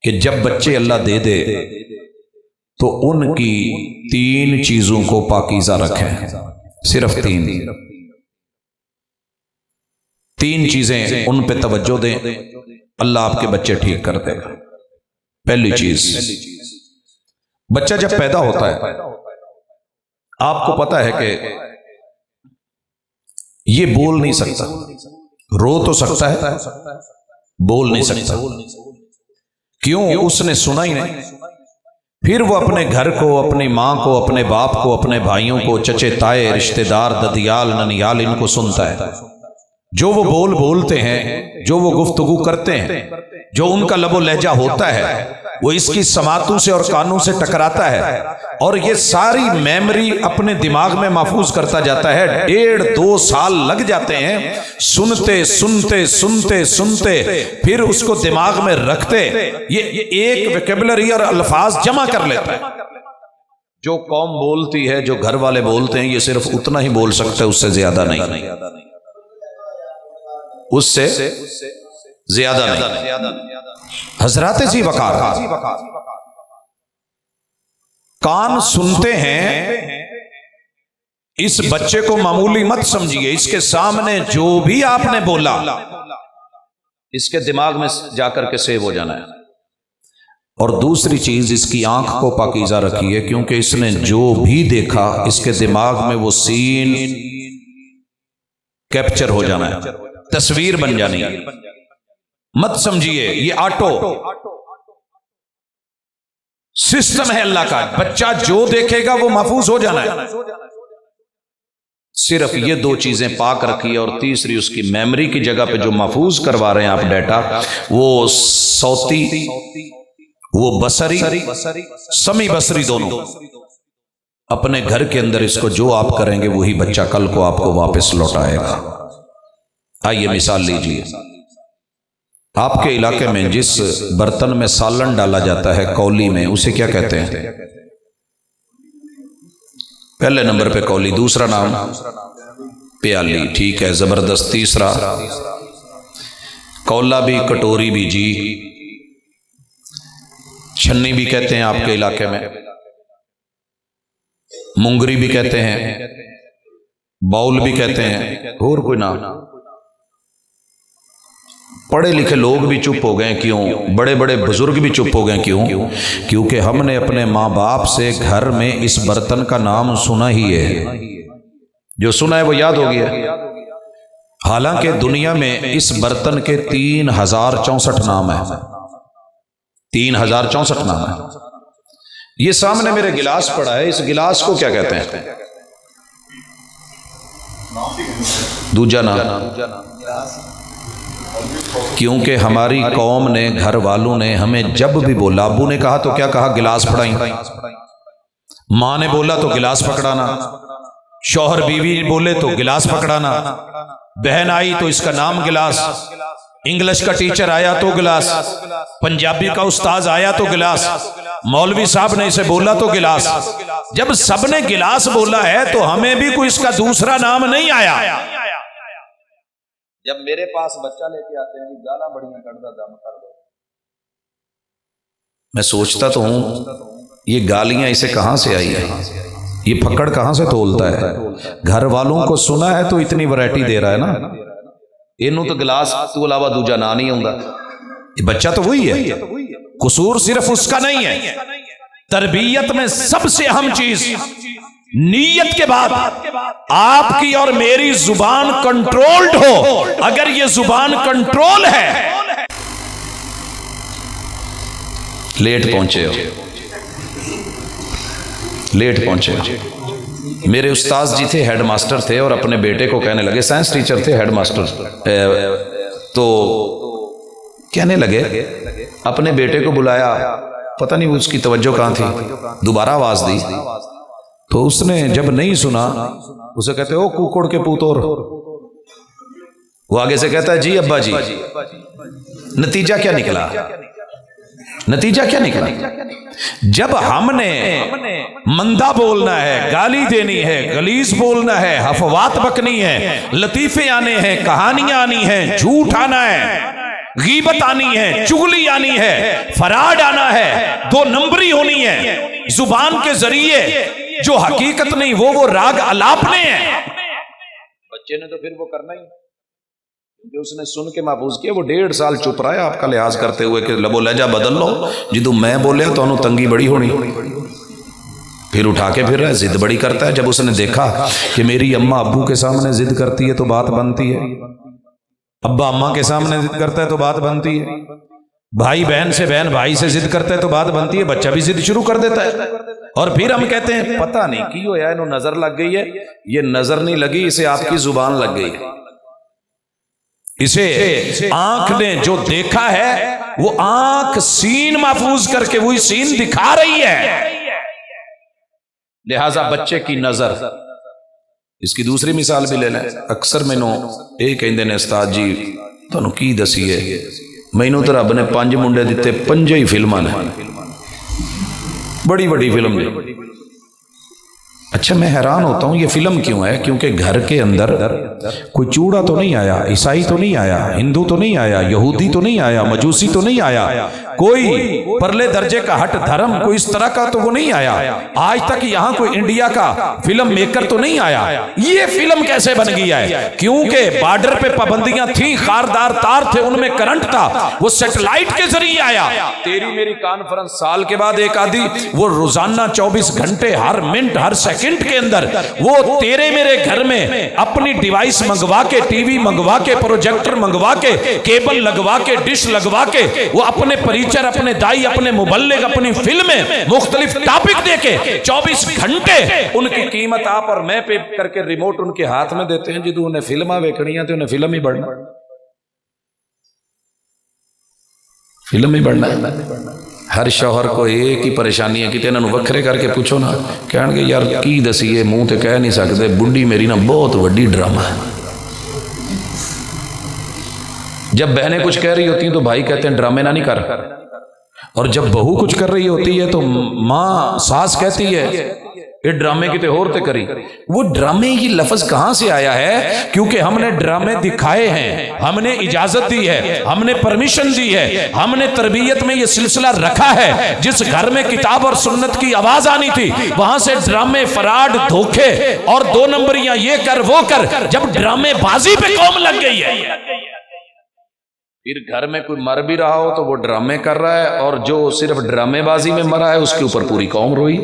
कि जब बच्चे अल्लाह दे दे तो उनकी 3 चीजों को पाकीज़ा रखें। सिर्फ 3 चीजें उन पे तवज्जो दें, अल्लाह आपके बच्चे ठीक कर देगा। पहली चीज, बच्चा जब पैदा होता है आपको पता है कि ये बोल नहीं सकता, रो तो सकता है, बोल नहीं सकता। क्यों? उसने सुना ही नहीं। फिर वो अपने घर को, अपनी माँ को, अपने बाप को, अपने भाइयों को, चचे ताए, रिश्तेदार, ददियाल, ननियाल, इनको सुनता है। जो वो बोलते हैं, जो वो गुफ्तगू करते हैं, जो उनका लबो लहजा होता है, वो इसकी समातों से और कानों से टकराता है और ये सारी मेमोरी अपने दिमाग में महफूज करता जाता है। 1.5-2 साल लग जाते हैं सुनते सुनते सुनते सुनते, फिर उसको दिमाग में रखते, ये एक वोकैबुलरी और अल्फाज जमा कर लेता है। जो कौम बोलती है, जो घर वाले बोलते हैं, ये सिर्फ उतना ही बोल सकते हैं, उससे ज्यादा नहीं, उससे ज्यादा नहीं। हजरत जी वकार कान सुनते हैं। इस बच्चे को मामूली मत समझिए, इसके सामने जो भी आपने बोला इसके दिमाग में जाकर के सेव हो जाना है। और दूसरी चीज, इसकी आंख को पाकीज़ा रखिए, क्योंकि इसने जो भी देखा इसके दिमाग में वो सीन कैप्चर हो जाना है, तस्वीर बन जानी है। मत समझिए ये ऑटो सिस्टम है अल्लाह का। बच्चा जो देखेगा वो महफूज हो जाना है। सिर्फ ये 2 चीजें पाक रखिए। और तीसरी, उसकी मेमोरी की जगह पे जो महफूज करवा रहे हैं आप डाटा, वो सौती, वो बसरी, समी बसरी, दोनों अपने घर के अंदर इसको जो आप करेंगे वही बच्चा कल को आपको वापस लौटाएगा। आइए मिसाल लीजिए, आपके इलाके में जिस बर्तन में सालन डाला जाता है कौली में, उसे क्या कहते हैं? पहले नंबर पे कौली, दूसरा नाम प्याली। ठीक है, जबरदस्त। तीसरा कौला भी, कटोरी भी जी, छन्नी भी कहते हैं आपके इलाके में, मुंगरी भी कहते हैं, बाउल भी कहते हैं, और कोई नाम। पढ़े लिखे लोग भी चुप हो गए, क्यों? बड़े बड़े बुजुर्ग भी चुप हो गए, क्यों? क्योंकि हमने अपने माँ बाप से घर में इस बर्तन का नाम सुना ही है, जो सुना है वो याद हो गया। हालांकि दुनिया में इस बर्तन के 3064 नाम है, 3064 नाम है। ये सामने मेरे गिलास पड़ा है, इस गिलास को क्या कहते हैं? दूजा नाम। क्योंकि हमारी कौम ने, घर वालों ने हमें जब भी बोला, अब्बू ने कहा तो क्या कहा? गिलास पकड़ाई। माँ ने बोला तो गिलास पकड़ाना, शौहर बीवी बोले तो गिलास पकड़ाना, बहन आई तो इसका नाम गिलास, इंग्लिश का टीचर आया तो गिलास, पंजाबी का उस्ताद आया तो गिलास, मौलवी साहब ने इसे बोला तो गिलास। जब सबने गिलास बोला है तो हमें भी कोई इसका दूसरा नाम नहीं आया। जब मेरे पास बच्चा लेके आते हैं, गाला बढ़िया कर दो, मैं सोचता तो हूं ये गालियां इसे कहां से आई है, ये फक्कड़ कहां से तोलता है। घर वालों को सुना है तो इतनी वैरायटी दे रहा है ना, इनू तो गिलास तो अलावा दूजा ना नहीं आउंदा। ये बच्चा तो वही है, कसूर सिर्फ उसका नहीं है। तरबियत में सबसे अहम चीज नीयत के बाद आपकी और मेरी जुबान कंट्रोल्ड हो। अगर ये जुबान कंट्रोल है, लेट पहुंचे हो। मेरे उस्ताद जी थे, हेडमास्टर थे, और अपने बेटे को कहने लगे, साइंस टीचर थे, हेडमास्टर, तो कहने लगे, अपने बेटे को बुलाया, पता नहीं उसकी तवज्जो कहां थी, दोबारा आवाज दी तो उसने जब नहीं सुना, उसे कहते ओ कुकुड़ के पुतोर, वो आगे से कहता है जी अब्बा जी। नतीजा क्या निकला? जब हमने मंदा बोलना है, गाली देनी है, गलीज बोलना है, हफवात बकनी है, लतीफे आने हैं, कहानियां आनी हैं, झूठ आना है, गीबत आनी है, चुगली आनी है, फराड आना है, दो नंबरी होनी है, जुबान के जरिए जो हकीकत नहीं वो राग अलापने हैं। बच्चे ने तो फिर वो करना ही, क्योंकि उसने सुन के महफूज किया। वो 1.5 साल चुप रहा है आपका लिहाज करते हुए कि लबो लहजा बदल लो, जिदू मैं बोलिया तो तंगी बड़ी होनी। फिर उठा के फिर जिद बड़ी करता है। जब उसने देखा कि मेरी अम्मा अब्बू के सामने जिद करती है तो बात बनती है, अब्बा अम्मा के सामने जिद करता है तो बात बनती है, भाई बहन से बहन भाई से जिद करता है तो बात बनती है, बच्चा भी जिद शुरू कर देता है। और फिर हम कहते हैं पता नहीं की हो यार, इन्हों नजर लग गई है। ये नजर नहीं लगी, इसे आपकी जुबान लग गई है। इसे आंख ने जो देखा है वो आंख सीन महफूज करके वही सीन दिखा रही है। लिहाजा बच्चे की नजर। इसकी दूसरी मिसाल भी ले लें। अक्सर मैनू ये कहते हैं उस्ताद जी तुहानू की दसीए, मैनू तो रब ने 5 मुंडे दिते, 5 ही फिल्मां ने, बड़ी बड़ी फिल्म जी। अच्छा मैं हैरान होता हूँ ये फिल्म क्यों है? क्योंकि घर के अंदर कोई चूड़ा तो नहीं आया, ईसाई तो नहीं आया, हिंदू तो नहीं आया, यहूदी तो नहीं आया, मजूसी तो नहीं आया, कोई परले दर्जे का हट धर्म कोई इस तरह का तो वो नहीं आया। आज तक यहाँ कोई इंडिया का फिल्म मेकर तो नहीं आया। ये फिल्म कैसे बन गई है? क्योंकि बॉर्डर पे पाबंदियां थी, खारदार तार थे, उनमें करंट था, वो सैटेलाइट के जरिए आया। तेरी मेरी कॉन्फ्रेंस साल के बाद एक आधी, वो रोजाना 24 घंटे हर मिनट हर सेकंड के अंदर वो तेरे मेरे घर में अपनी डिवाइस मंगवा के, टीवी मंगवा के, प्रोजेक्टर मंगवा के, केबल लगवा के, डिश लगवा के, वो अपने परिचर, अपने दाई, अपने मुबल्लिग, अपनी फिल्में मुख्तलिफ टॉपिक देके 24 घंटे उनकी कीमत आप और मैं पे करके रिमोट उनके हाथ में देते हैं। जिदू उन्हें फिल्मां वेखनी है तो उन्हें फिल्म ही बढ़ना, फिल्म ही बढ़ना। हर शौहर को एक ही परेशानी है कि इन्होंने वखरे करके पूछो ना, कहेंगे यार की दसीए, मुंह तो कह नहीं सकते, बुढ़ी मेरी ना बहुत वड्डी ड्रामा है। जब बहनें कुछ कह रही होती हैं तो भाई कहते हैं ड्रामे ना नहीं कर, और जब बहू कुछ कर रही होती है तो माँ सास कहती है ये ड्रामे की तो होर ते करी। वो ड्रामे ये लफ्ज कहां से आया है? क्योंकि हमने ड्रामे दिखाए हैं, हमने इजाजत दी है, हमने परमिशन दी है, हमने तरबियत में ये सिलसिला रखा है। जिस घर में किताब और सुन्नत की आवाज आनी थी वहां से ड्रामे, फराड, धोखे और 2 नंबरियां ये कर वो कर, जब ड्रामे बाजी पे कौम लग गई है। फिर घर में कोई मर भी रहा हो तो वो ड्रामे कर रहा है, और जो सिर्फ ड्रामेबाजी में मरा है उसके ऊपर पूरी कौम रोई।